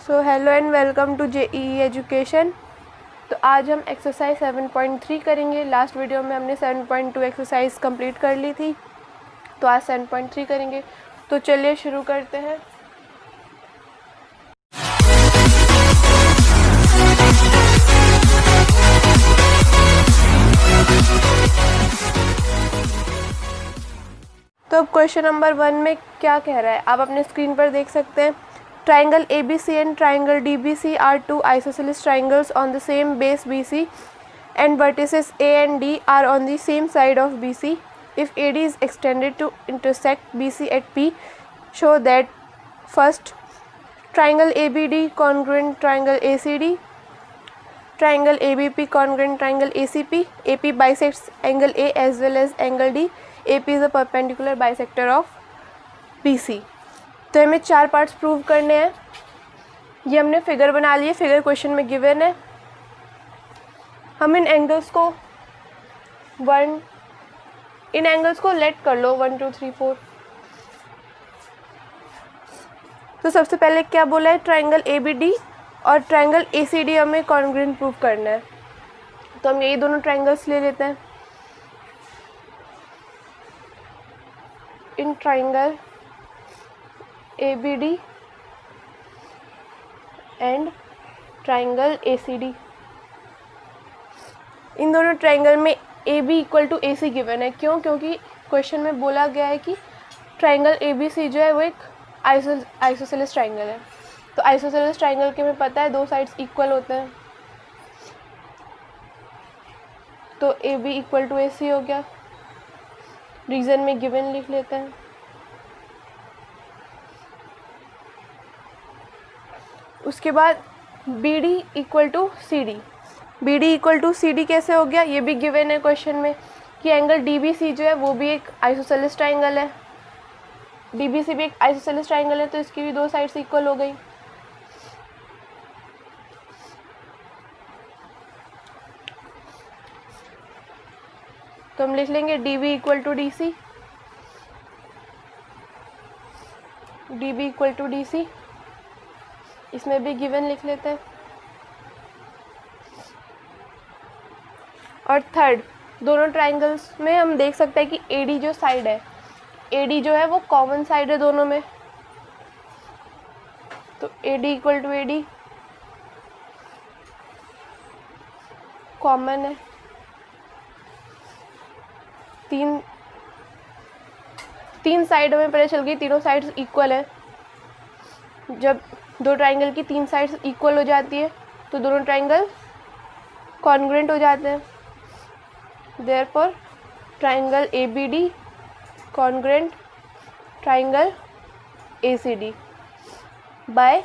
So hello and welcome to JEE education. तो आज हम एक्सरसाइज 7.3 करेंगे। लास्ट वीडियो में हमने 7.2 एक्सरसाइज कंप्लीट कर ली थी, तो आज 7.3 करेंगे। तो चलिए शुरू करते हैं। तो अब क्वेश्चन नंबर 1 में क्या कह रहा है आप अपने स्क्रीन पर देख सकते हैं। Triangle ABC and triangle DBC are two isosceles triangles on the same base BC and vertices A and D are on the same side of BC. If AD is extended to intersect BC at P, show that first triangle ABD congruent triangle ACD, triangle ABP congruent triangle ACP, AP bisects angle A as well as angle D, AP is a perpendicular bisector of BC. तो हमें 4 parts prove करने हैं। ये हमने figure बना लिए, figure question में given है। हम इन एंगल्स को लेट कर लो 1 2 3 4। तो सबसे पहले क्या बोला है, ट्रायंगल ABD और ट्रायंगल ACD हमें कॉन्ग्रुएंट प्रूव करना है। तो हम यही दोनों ट्रायंगल्स ले लेते हैं। In triangle ABD and triangle ACD, इन दोनों ट्रायंगल में AB equal to AC given है। क्यों? क्योंकि क्वेश्चन में बोला गया है कि ट्रायंगल ABC जो है वो एक आइसोसेलेस ट्रायंगल है। तो आइसोसेलेस ट्रायंगल के हमें पता है दो साइड्स इक्वल होते हैं, तो AB इक्वल टू AC हो गया। रीजन में गिवन लिख लेते हैं। उसके बाद BD equal to CD, BD equal to CD कैसे हो गया, ये भी गिवन है क्वेश्चन में कि एंगल DBC जो है वो भी एक आइसोसेलेस ट्रायंगल है। DBC भी एक आइसोसेलेस ट्रायंगल है, तो इसकी भी दो साइड्स इक्वल हो गई। तो हम लिख लेंगे DB equal to DC, DB equal to DC, इसमें भी गिवन लिख लेते हैं। और थर्ड, दोनों ट्रायंगल्स में हम देख सकते हैं कि AD जो साइड है, AD जो है वो कॉमन साइड है दोनों में। तो AD equal to AD common है। तीन साइड हमें पता चल गई, तीनों साइड्स इक्वल है। जब दो ट्रायंगल की तीन साइड्स इक्वल हो जाती है तो दोनों ट्रायंगल कॉन्ग्रुएंट हो जाते हैं। Therefore triangle ABD congruent triangle ACD by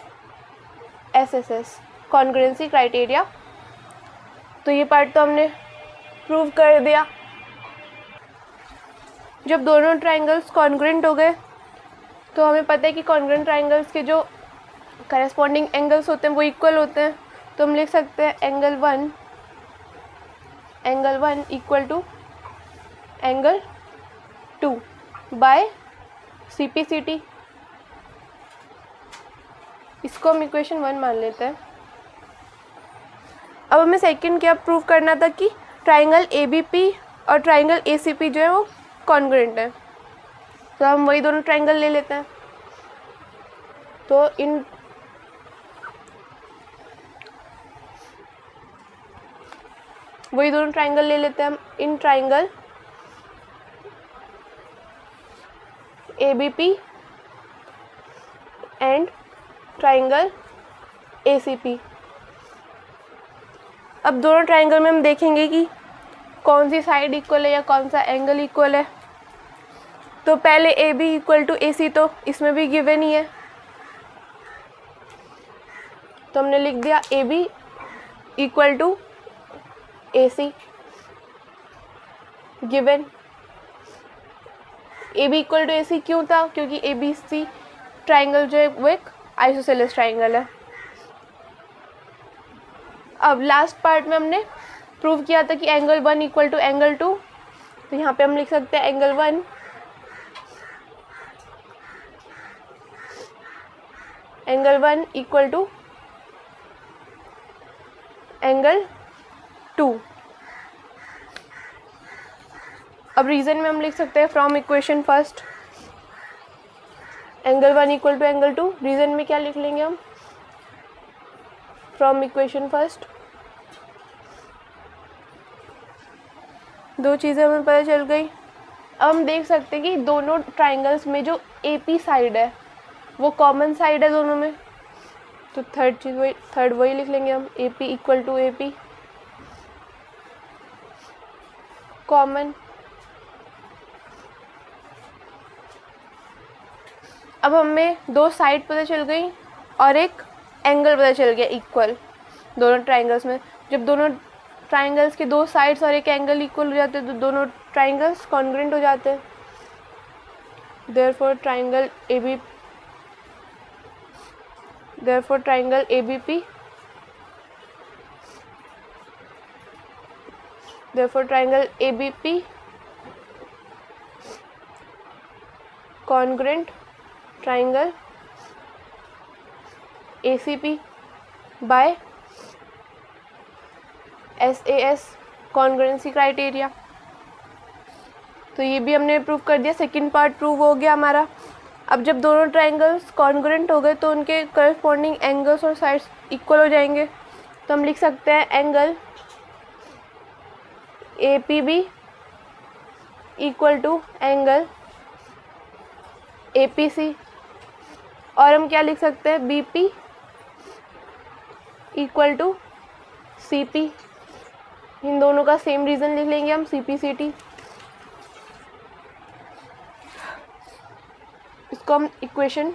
SSS congruency criteria. तो ये पार्ट तो हमने प्रूव कर दिया। जब दोनों ट्रायंगल्स कॉन्ग्रुएंट हो गए तो हमें पता है कि कॉन्ग्रुएंट ट्रायंगल्स के जो करस्पॉन्डिंग एंगल्स होते हैं वो इक्वल होते हैं। तो हम लिख सकते हैं angle 1 equal to angle 2 by CPCT। इसको हम इक्वेशन 1 मान लेते हैं। अब हमें सेकंड क्या प्रूव करना था कि ट्रायंगल ABP और ट्रायंगल ACP जो है वो कॉन्ग्रुएंट है। तो हम वही दोनों ट्रायंगल ले लेते हैं। तो वही दोनों ट्रायंगल ले लेते हैं हम। In triangle ABP and triangle ACP। अब दोनों ट्रायंगल में हम देखेंगे कि कौन सी साइड इक्वल है या कौन सा एंगल इक्वल है। तो पहले AB इक्वल टू AC, तो इसमें भी गिवन ही है, तो हमने लिख दिया AB equal to AC given. AB equal to AC क्यों था? क्योंकि ABC ट्रायंगल जो है वो एक आइसोसेलेस ट्रायंगल है। अब लास्ट पार्ट में हमने प्रूव किया था कि एंगल 1 इक्वल टू एंगल 2, तो यहाँ पे हम लिख सकते हैं angle 1 angle 1 equal to angle 2। अब रीजन में हम लिख सकते हैं from equation first angle 1 equal to angle 2। Reason में क्या लिख लेंगे हम, फ्रॉम इक्वेशन फर्स्ट। दो चीज़ें हमें पता चल गई। अब हम देख सकते हैं कि दोनों ट्राइंगल्स में जो AP साइड है वो कॉमन साइड है दोनों में, तो थर्ड वही लिख लेंगे हम, AP equal to AP common. अब हमें दो साइड पता चल गई और एक एंगल पता चल गया इक्वल दोनों ट्राइंगल्स में। जब दोनों ट्राइंगल्स के दो साइड्स और एक एंगल इक्वल हो जाते हैं तो दोनों ट्राइंगल्स कॉन्ग्रुएंट हो जाते हैं। Therefore triangle ABP congruent triangle ACP by SAS congruency criteria। तो ये भी हमने प्रूव कर दिया, सेकंड पार्ट प्रूव हो गया हमारा। अब जब दोनों ट्राइंगल्स कॉन्ग्रुएंट हो गए तो उनके करस्पॉन्डिंग एंगल्स और साइड्स इक्वल हो जाएंगे। तो हम लिख सकते हैं angle APB equal to angle APC, और हम क्या लिख सकते हैं BP इक्वल टू CP। इन दोनों का सेम रीज़न लिख लेंगे हम, CPCT। इसको हम इक्वेशन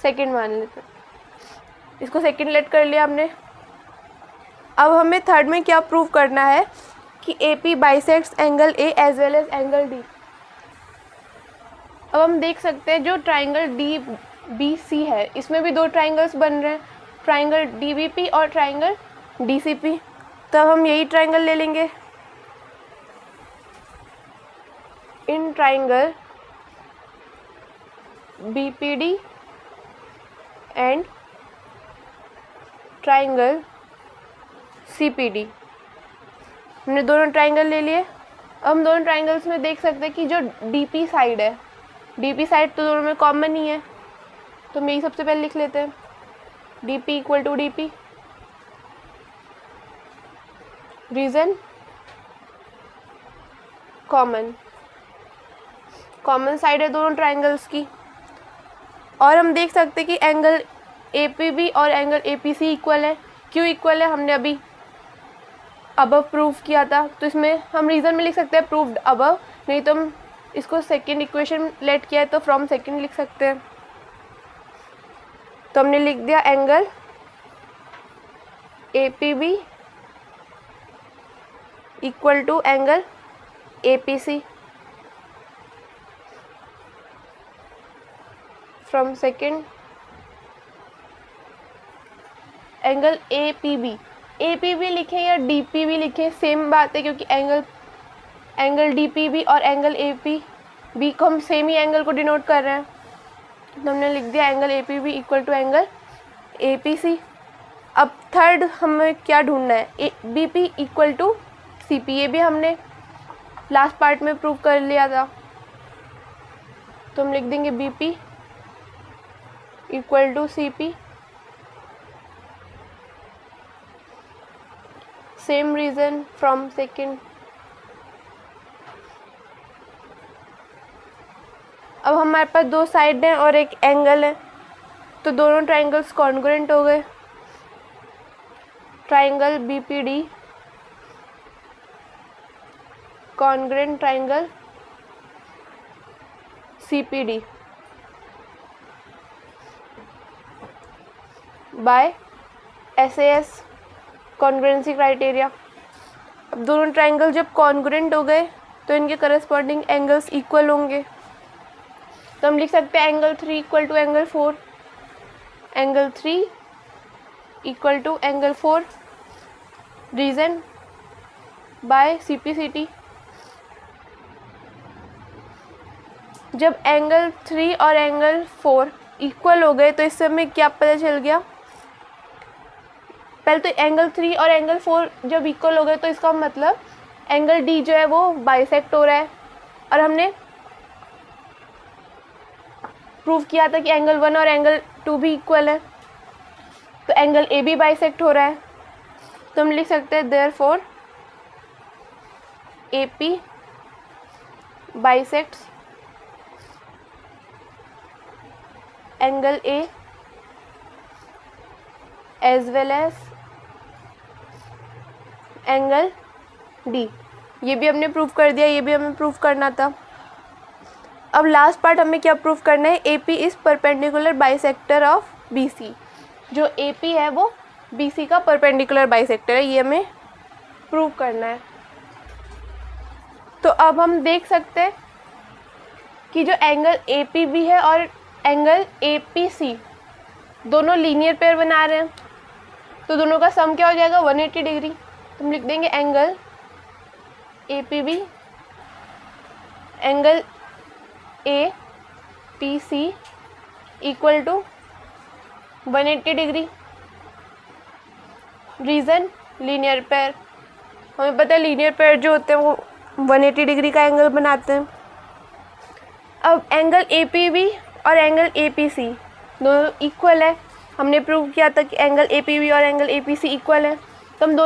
सेकंड मान लेते हैं, इसको सेकंड लेट कर लिया हमने। अब हमें थर्ड में क्या प्रूव करना है कि AP bisects angle A as well as angle D। अब हम देख सकते हैं जो ट्राइंगल DBC है इसमें भी दो ट्राइंगल्स बन रहे हैं, ट्राइंगल DBP और ट्राइंगल DCP। तब हम यही ट्राइंगल ले लेंगे। In triangle BPD and triangle CPD, हमने दोनों ट्राइंगल ले लिए। अब हम दोनों ट्राइंगल्स में देख सकते हैं कि जो DP साइड है, DP साइड तो दोनों में कॉमन ही है, तो हम यही सबसे पहले लिख लेते हैं, DP equal to DP। Reason common side है दोनों ट्राइंगल्स की। और हम देख सकते हैं कि एंगल APB और एंगल APC इक्वल है। क्यों इक्वल है, हमने अभी अबव प्रूव किया था, तो इसमें हम रीज़न में लिख सकते हैं प्रूव्ड अबव, नहीं तो हम इसको सेकंड इक्वेशन लेट किया है तो फ्रॉम सेकंड लिख सकते हैं। तो हमने लिख दिया angle APB equal to angle APC। From second angle APB लिखे या DPB लिखे सेम बात है, क्योंकि एंगल DPB और एंगल APB को हम सेम ही एंगल को डिनोट कर रहे हैं। तो हमने लिख दिया angle APB equal to angle APC। अब थर्ड हमें क्या ढूंढना है, BP इक्वल टू CP। ये भी हमने लास्ट पार्ट में प्रूव कर लिया था, तो हम लिख देंगे BP equal to CP। Same reason from second. अब हमारे पास दो साइड हैं और एक एंगल है, तो दोनों ट्राइंगल्स कॉन्ग्रुएंट हो गए। Triangle BPD congruent triangle CPD by SAS congruency criteria. अब दोनों ट्राइंगल जब कॉन्ग्रुएंट हो गए तो इनके करस्पॉन्डिंग एंगल्स इक्वल होंगे, तो हम लिख सकते हैं angle 3 equal to angle 4, angle 3 equal to angle 4। Reason by CPCT। जब एंगल 3 और एंगल 4 इक्वल हो गए तो इससे हमें क्या पता चल गया, पहले तो एंगल 3 और एंगल 4 जब इक्वल हो गए तो इसका मतलब एंगल डी जो है वो बाइसेक्ट हो रहा है, और हमने प्रूव किया था कि एंगल 1 और एंगल 2 भी इक्वल है, तो एंगल ए भी बाइसेक्ट हो रहा है। तो हम लिख सकते हैं therefore A P bisects angle A as well as angle D. ये भी हमने प्रूव कर दिया, ये भी हमें प्रूव करना था। अब लास्ट पार्ट हमें क्या प्रूव करना है, A P is perpendicular bisector of B C. जो ए पी है वो बी सी का परपेंडिकुलर बाइसेक्टर है, ये हमें प्रूव करना है। तो अब हम देख सकते हैं कि जो एंगल ए पी बी है और एंगल ए पी सी दोनों लीनियर पेयर बना रहे हैं, तो दोनों का सम क्या हो जाएगा 180 डिग्री। तो हम लिख देंगे angle A P B angle A P C equal to 180 degree. Reason linear pair, हमें पता है लीनियर पेयर जो होते हैं वो 180 डिग्री का एंगल बनाते हैं। अब एंगल ए पी बी और एंगल ए पी सी दोनों इक्वल है, हमने प्रूव किया था कि एंगल ए पी बी और angle A P C equal है, तो हम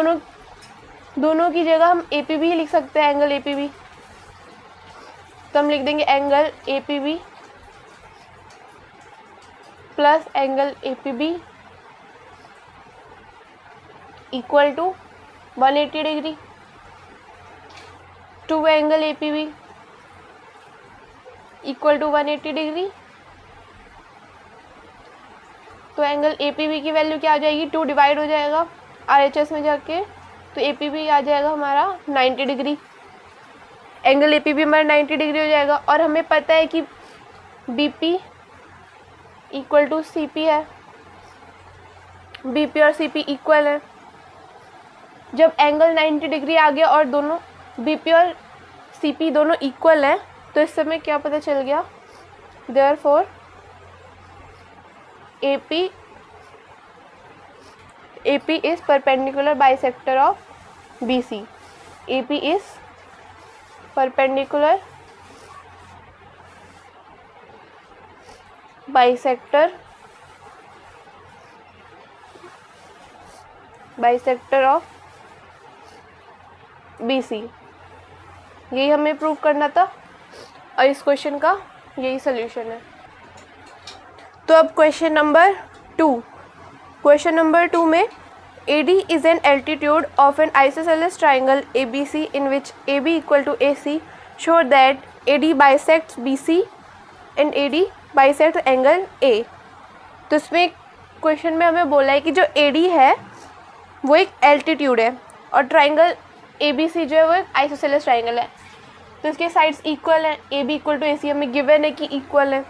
दोनों की जगह हम ए पी बी ही लिख सकते हैं, एंगल ए पी बी। तो हम लिख देंगे angle A P B plus angle A P B equal to 180 degree two angle A P B equal to 180 degree. तो एंगल ए पी बी की वैल्यू क्या आ जाएगी, 2 डिवाइड हो जाएगा RHS में जाके, तो ए पी बी आ जाएगा हमारा 90 degree. Angle A P B हमारा 90 डिग्री हो जाएगा, और हमें पता है कि B P equal to C P है, बी पी और सी पी इक्वल है। जब एंगल 90 डिग्री आ गया और दोनों बी पी और सी पी दोनों इक्वल हैं, तो इस समय क्या पता चल गया, therefore A P is perpendicular bisector of B C. A P is perpendicular bisector of B C. यही हमें प्रूव करना था, और इस क्वेश्चन का यही सोल्यूशन है। तो अब क्वेश्चन नंबर 2 में AD is an altitude of an isosceles triangle ABC in which AB equal to AC. Show that AD bisects BC and AD bisects angle A. तो इसमें क्वेश्चन में हमें बोला है कि जो AD है वो एक एल्टीट्यूड है, और ट्राइंगल ABC जो है वो एक आइसोसेलेस ट्राइंगल है, तो इसके साइड्स इक्वल हैं। AB इक्वल टू AC हमें गिवन है कि इक्वल है।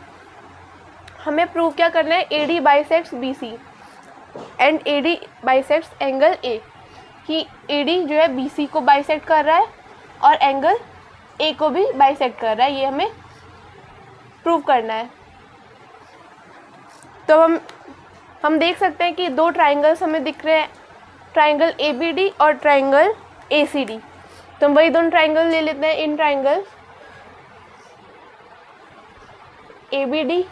हमें प्रूव क्या करना है, AD bisects BC and AD bisects angle A, कि AD जो है BC को बाइसेक्ट कर रहा है और एंगल A को भी बाइसेक्ट कर रहा है, ये हमें प्रूव करना है। तो हम देख सकते हैं कि दो ट्राइंगल्स हमें दिख रहे हैं, ट्राइंगल ABD और ट्राइंगल ACD। तो हम वही दोनों ट्राइंगल ले लेते हैं, in triangle ABD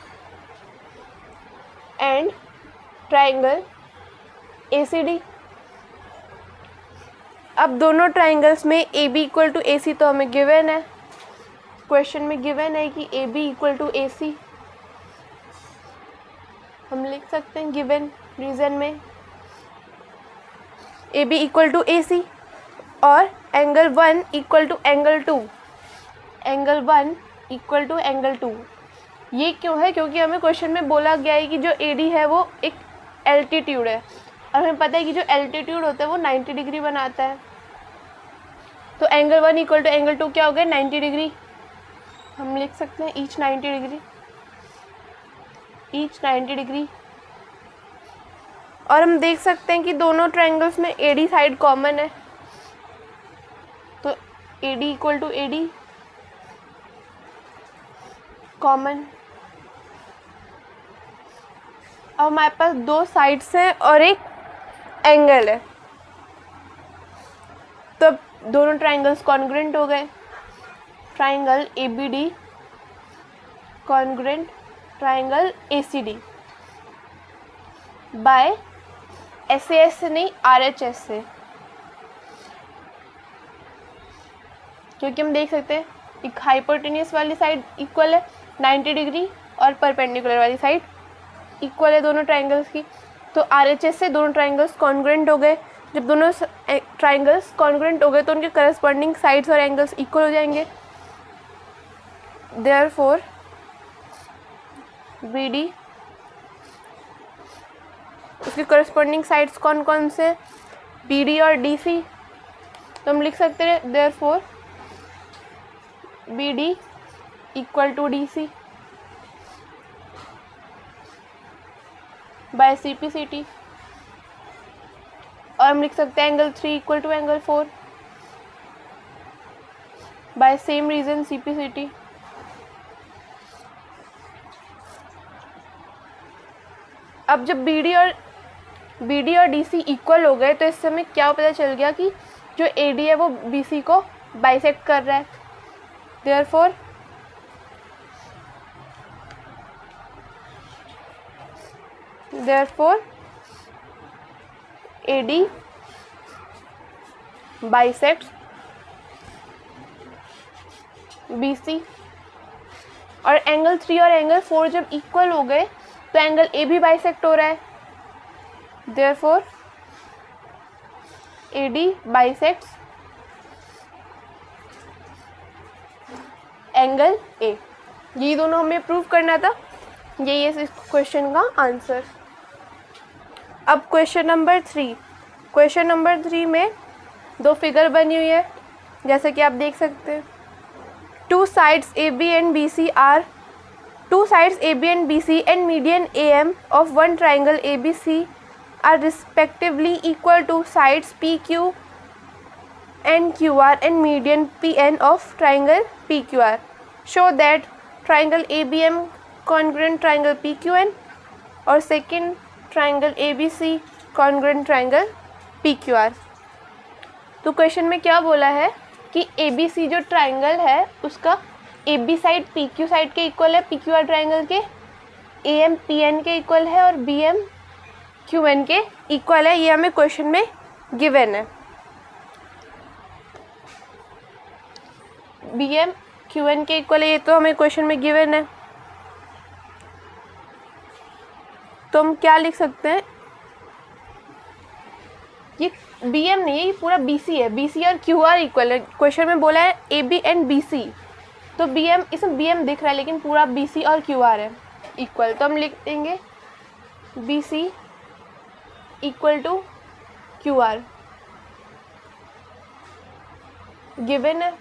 and triangle ACD। अब दोनों ट्राइंगल्स में AB इक्वल टू AC तो हमें गिवन है, क्वेश्चन में गिवन है कि AB इक्वल टू AC, हम लिख सकते हैं गिवन रीजन में AB इक्वल टू AC, और angle 1 equal to angle 2, angle 1 equal to angle 2। ये क्यों है, क्योंकि हमें क्वेश्चन में बोला गया है कि जो AD है वो एक एल्टीट्यूड है, और हमें पता है कि जो एल्टीट्यूड होता है वो 90 डिग्री बनाता है। तो एंगल 1 इक्वल टू एंगल 2 क्या हो गया, 90 डिग्री। हम लिख सकते हैं ईच 90 डिग्री। और हम देख सकते हैं कि दोनों ट्रायंगल्स में AD साइड कॉमन है, तो AD equal to AD common. अब हमारे पास दो साइड्स हैं और एक एंगल है। तो दोनों ट्राइंगल्स कॉन्ग्रुएंट हो गए। Triangle ABD congruent triangle ACD by SAS से नहीं, RHS से, क्योंकि हम देख सकते हैं एक हाइपोटेन्यूस वाली साइड इक्वल है 90 डिग्री और परपेंडिकुलर वाली साइड इक्वल है दोनों ट्राइंगल्स की। तो RHS से दोनों ट्राइंगल्स कॉन्ग्रुएंट हो गए। जब दोनों ट्राइंगल्स कॉन्ग्रुएंट हो गए तो उनके करस्पॉन्डिंग साइड्स और एंगल्स इक्वल हो जाएंगे। देयरफॉर BD, उसके करस्पॉन्डिंग साइड्स कौन कौन से, BD और DC। तो हम लिख सकते हैं therefore BD equal to DC by CPCT। और हम लिख सकते हैं angle 3 equal to angle 4 by same reason CPCT। अब जब BD और DC इक्वल हो गए तो इस समय क्या पता चल गया कि जो AD है वो BC को बाइसेक्ट कर रहा है। Therefore AD bisects BC। और एंगल 3 और एंगल 4 जब इक्वल हो गए तो एंगल A भी बाइसेक्ट हो रहा है। Therefore AD bisects angle A। ये दोनों हमें प्रूव करना था। यही है इस क्वेश्चन का आंसर। अब क्वेश्चन नंबर 3। क्वेश्चन नंबर 3 में दो फिगर बनी हुई है, जैसे कि आप देख सकते हैं। Two sides AB and BC and median AM of one triangle ABC are respectively equal to sides PQ and QR and median PN of triangle PQR. Show that triangle ABM congruent triangle PQN और second triangle ABC congruent triangle PQR। तो question में क्या बोला है कि ABC जो triangle है उसका AB साइड PQ साइड के इक्वल है, PQR ट्राइंगल के AM PN के इक्वल है और BM QN के इक्वल है। ये हमें क्वेश्चन में गिवन है। BM QN के इक्वल है, ये तो हमें क्वेश्चन में गिवन है। तो हम क्या लिख सकते हैं, ये BM नहीं है, ये पूरा BC है। BC और QR इक्वल है। क्वेश्चन में बोला है AB एंड BC, तो BM, इसमें BM दिख रहा है लेकिन पूरा BC और QR है इक्वल। तो हम लिख देंगे BC equal to QR given है।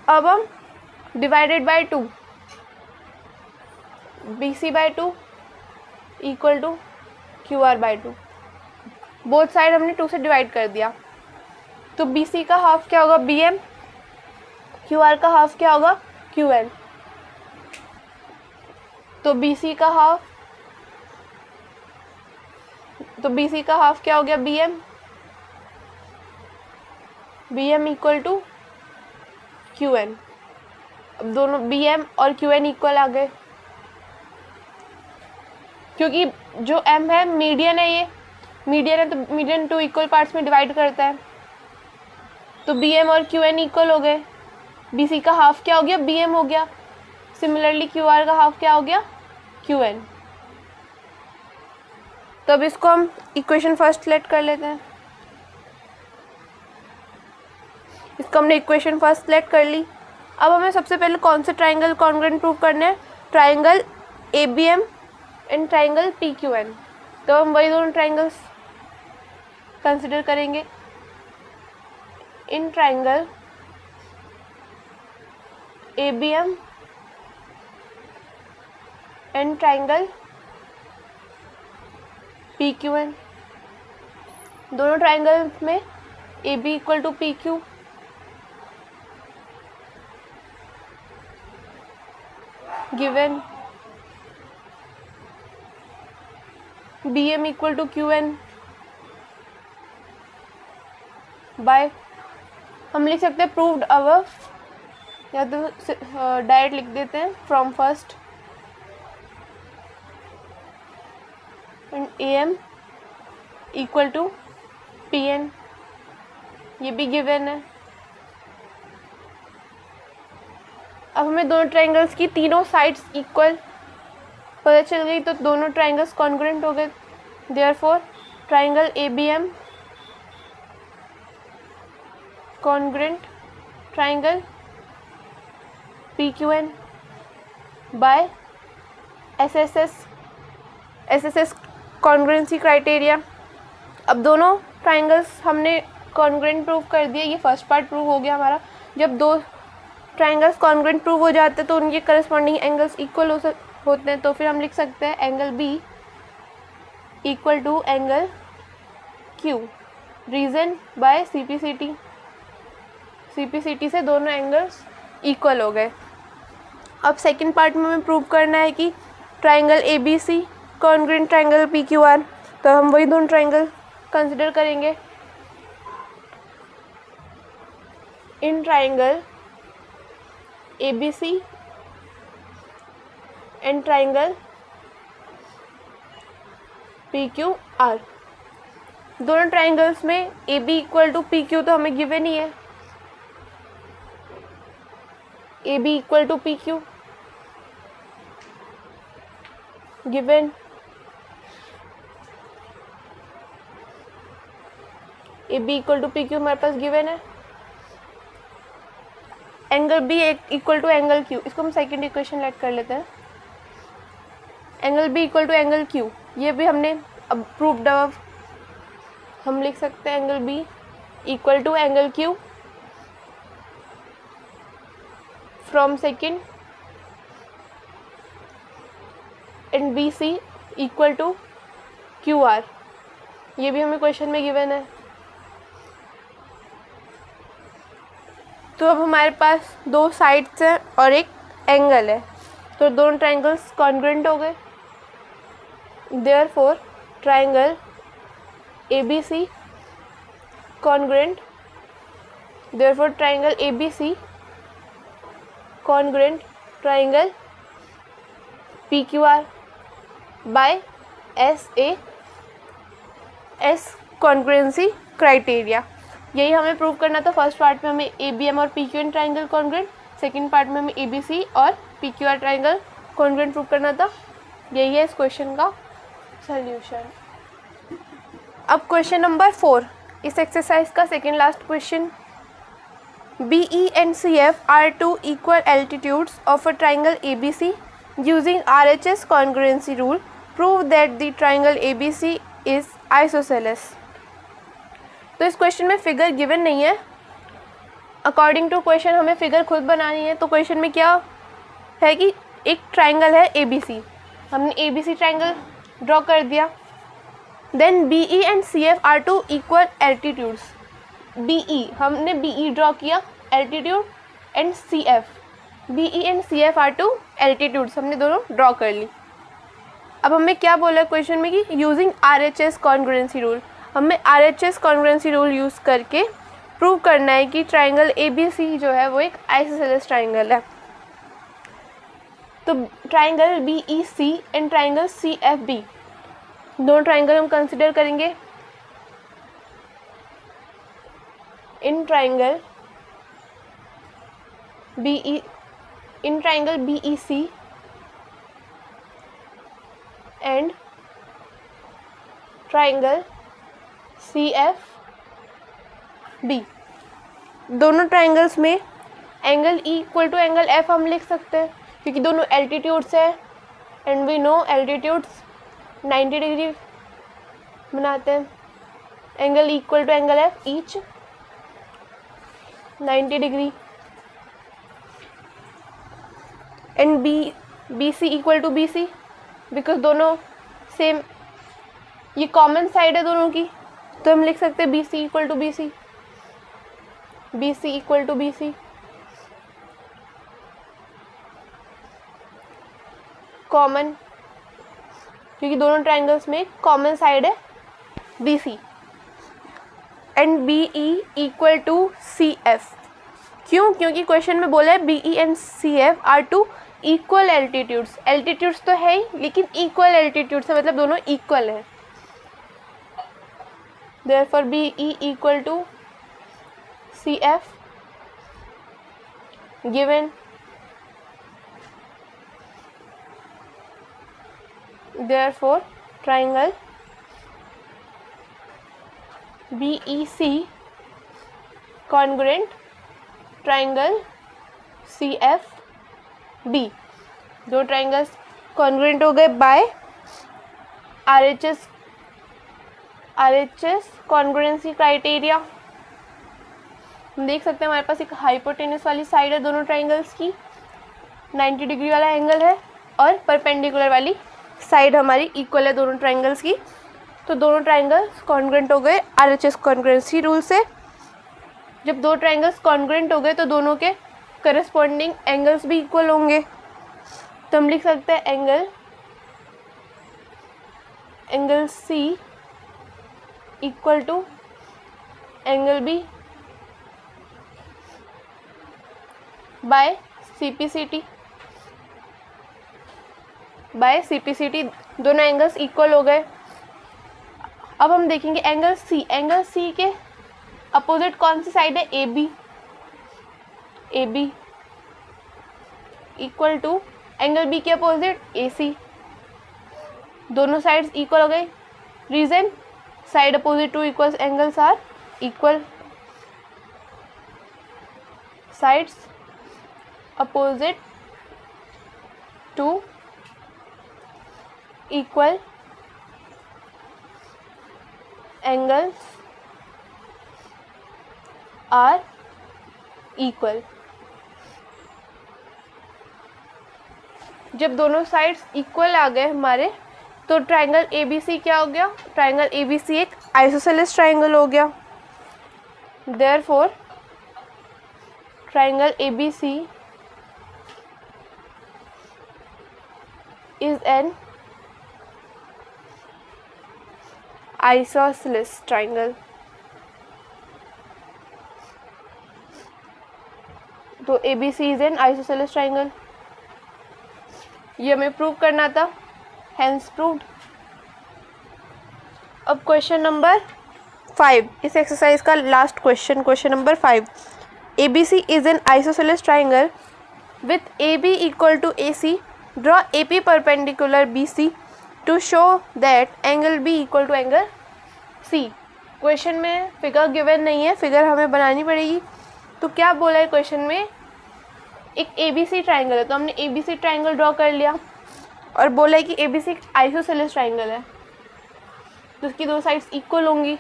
अब हम divided by 2, BC by 2 equal to QR by 2। Both side हमने 2 से डिवाइड कर दिया। तो BC का हाफ क्या होगा BM, QR का हाफ क्या होगा QN। तो BC का हाफ क्या हो गया BM इक्वल टू QN। अब दोनों BM और QN इक्वल आ गए, क्योंकि जो M है मीडियन है, ये मीडियन है तो मीडियन 2 इक्वल पार्ट्स में डिवाइड करता है। तो BM और QN इक्वल हो गए। BC का हाफ क्या हो गया BM हो गया। सिमिलरली QR का हाफ क्या हो गया QN। तो अब इसको हम इक्वेशन फर्स्ट लेट कर लेते हैं। इसको हमने इक्वेशन फर्स्ट लेट कर ली। अब हमें सबसे पहले कौन से ट्राइंगल कॉन्ग्रुएंट प्रूव करने हैं, triangle ABM and triangle PQN। तो हम वही दोनों ट्राइंगल्स कंसिडर करेंगे। In triangle ABM and triangle PQN, दोनों ट्राइंगल में AB equal to PQ given. B M equal to Q N by, हम लिख सकते हैं प्रूव्ड अबव, या तो डायरेक्ट लिख देते हैं from first, and A M equal to P N, ये भी गिवन है। अब हमें दोनों ट्रायंगल्स की तीनों साइड्स इक्वल पता चल गई, तो दोनों ट्रायंगल्स कॉन्ग्रुएंट हो गए। Therefore triangle A B M congruent triangle P Q N by S S S congruency criteria. अब दोनों ट्रायंगल्स हमने कॉन्ग्रुएंट प्रूव कर दिए, ये फर्स्ट पार्ट प्रूव हो गया हमारा। जब दो ट्रायंगल्स कॉन्ग्रुएंट प्रूव हो जाते हैं तो उनके करस्पॉन्डिंग एंगल्स इक्वल होते हैं, तो फिर हम लिख सकते हैं angle B equal to angle Q, reason by CPCT से दोनों एंगल्स इक्वल हो गए। अब सेकंड पार्ट में हमें प्रूव करना है कि triangle A B C congruent triangle P Q R, तो हम वही दोनों ट्रायंगल कंसिडर करेंगे। In triangle A B C and triangle P Q R, दोनों ट्रायंगल्स में A B equal to P Q तो हमें गिवन ही है, A B equal to P Q given, A B equal to P Q हमारे पास given है। Angle B equal to angle Q, इसको हम सेकंड इक्वेशन लेट कर लेते हैं। Angle B equal to angle Q, ये भी हमने अब प्रूव्ड अब हम लिख सकते हैं angle B equal to angle Q from second, and B C equal to Q R, ये भी हमें क्वेश्चन में गिवन है। तो अब हमारे पास दो साइड्स हैं और एक एंगल है, तो दोनों ट्रायंगल्स कॉन्ग्रुएंट हो गए। Therefore triangle A B C congruent, therefore triangle A B C congruent triangle P Q R by S congruency criteria. यही हमें प्रूव करना था। फर्स्ट पार्ट में हमें ए बी एम और P Q N triangle congruent, second part में हमें A B C और P Q R triangle congruent prove करना था। यही है इस क्वेश्चन का सॉल्यूशन। अब क्वेश्चन नंबर 4, इस एक्सरसाइज का second last question. B E and C F are two equal altitudes of a triangle A B C using R H S congruency rule, prove that the triangle A B C is isosceles. तो इस question में figure given नहीं है, according to question हमें figure खुद बनानी है। तो क्वेश्चन में क्या है कि एक ट्राइंगल है ए बी सी, हमने A B C triangle draw कर दिया। Then B E and C F are two equal altitudes, B E हमने बी ई ड्रॉ किया altitude, and C F B E and C F are two altitudes हमने दोनों draw कर ली। अब हमें क्या बोला है क्वेश्चन में कि using R H S congruency rule, हमें R H S congruency rule use करके प्रूव करना है कि ट्राइंगल ए बी सी जो है वो एक आइसोसेलेस ट्राइंगल है। तो triangle B E C and triangle C F B, दोनों ट्राइंगल हम कंसिडर करेंगे। In triangle B E C and triangle C F B, दोनों ट्राइंगल्स में angle E equal to angle F हम लिख सकते हैं क्योंकि दोनों एल्टीट्यूड्स है, and we know altitudes 90 degree बनाते हैं। Angle equal to angle F each 90 degree, and B C equal to B C, because दोनों सेम, ये कॉमन साइड है दोनों की, तो हम लिख सकते हैं B C equal to B C, B C equal to B C. Common क्योंकि दोनों ट्राइंगल्स में कॉमन साइड है BC। And BE equal to CF। क्यों? क्योंकि क्वेश्चन में बोला है BE and CF are two equal altitudes. Altitudes तो है ही, लेकिन इक्वल एल्टीट्यूड्स है, मतलब दोनों इक्वल है। Therefore BE equal to CF given. Therefore triangle BEC congruent triangle CFB। दो ट्राइंगल्स कॉन्ग्रुएंट हो गए बाय RHS कॉन्ग्रुएंसी क्राइटेरिया। हम देख सकते हैं हमारे पास एक हाइपोटेन्यूस वाली साइड है दोनों ट्राइंगल्स की, 90 डिग्री वाला एंगल है, और परपेंडिकुलर वाली साइड हमारी इक्वल है दोनों ट्राइंगल्स की। तो दोनों ट्राइंगल्स कॉन्ग्रुएंट हो गए RHS कॉन्ग्रुएंसी रूल से। जब दो ट्राइंगल्स कॉन्ग्रुएंट हो गए तो दोनों के करस्पॉन्डिंग एंगल्स भी इक्वल होंगे। तो हम लिख सकते हैं angle C equal to angle B by CPCT। दोनों एंगल्स इक्वल हो गए। अब हम देखेंगे एंगल C के अपोजिट कौन सी साइड है? AB equal to angle B के अपोजिट AC। दोनों साइड्स इक्वल हो गई। Reason? Side opposite to equals angles are equal. Sides opposite to equal angles are equal. जब दोनों साइड्स इक्वल आ गए हमारे, तो ट्राइंगल ABC क्या हो गया? ट्राइंगल ABC एक आइसोसेलेस ट्राइंगल हो गया। Therefore triangle ABC is an isosceles triangle. तो ABC is an isosceles triangle, ये हमें प्रूव करना था, हेंस प्रूव्ड। अब क्वेश्चन नंबर 5, इस एक्सरसाइज का last question number 5। ABC is an isosceles triangle with AB equal to AC। Draw AP perpendicular BC to show that angle B equal to angle C। Question में figure given नहीं है, figure हमें बनानी पड़ेगी। तो क्या बोला है क्वेश्चन में? एक ABC ट्राइंगल है, तो हमने ABC ट्राइंगल ड्रॉ कर लिया, और बोला है कि ABC एक आइसोसेलेस ट्राइंगल है, तो उसकी दो साइड्स इक्वल होंगी।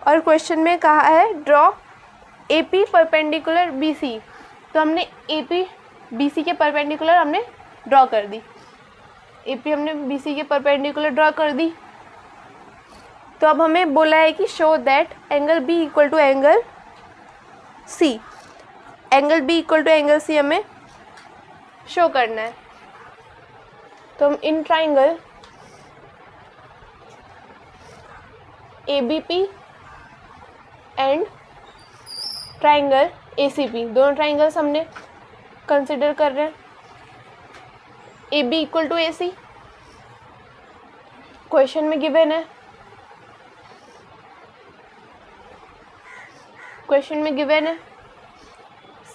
और क्वेश्चन में कहा है ड्रॉ AP परपेंडिकुलर BC, तो हमने AP BC के परपेंडिकुलर हमने ड्रॉ कर दी। AP हमने BC के परपेंडिकुलर ड्रॉ कर दी। तो अब हमें बोला है कि show that angle B equal to angle C। Angle B equal to angle C हमें शो करना है। तो हम इन triangle ABP and triangle ACP, दोनों ट्राइंगल्स हमने कंसिडर कर रहे हैं। AB equal to AC question में गिवन है,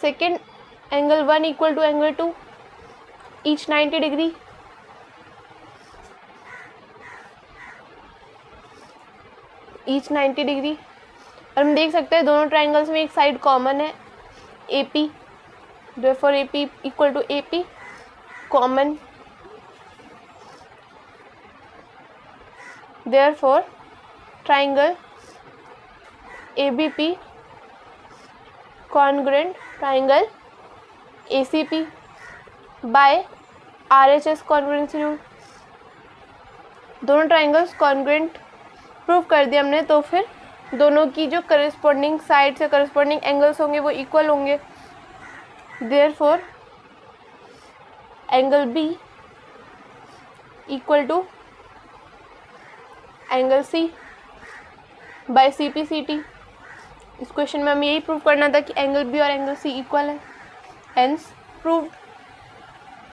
second angle 1 equal to angle 2 each 90 degree. और हम देख सकते हैं दोनों ट्राइंगल्स में एक साइड कॉमन है AP, therefore AP equal to AP common. therefore triangle ABP congruent triangle ACP by RHS congruency rule. दोनों ट्राइंगल्स कॉन्ग्रुएंट प्रूव कर दिया हमने, तो फिर दोनों की जो करस्पॉन्डिंग साइड से करस्पॉन्डिंग एंगल्स होंगे वो इक्वल होंगे। Therefore angle B equal to angle C by C P C T. इस क्वेश्चन में हमें यही प्रूव करना था कि एंगल बी और एंगल सी इक्वल है, हेंस प्रूव्ड।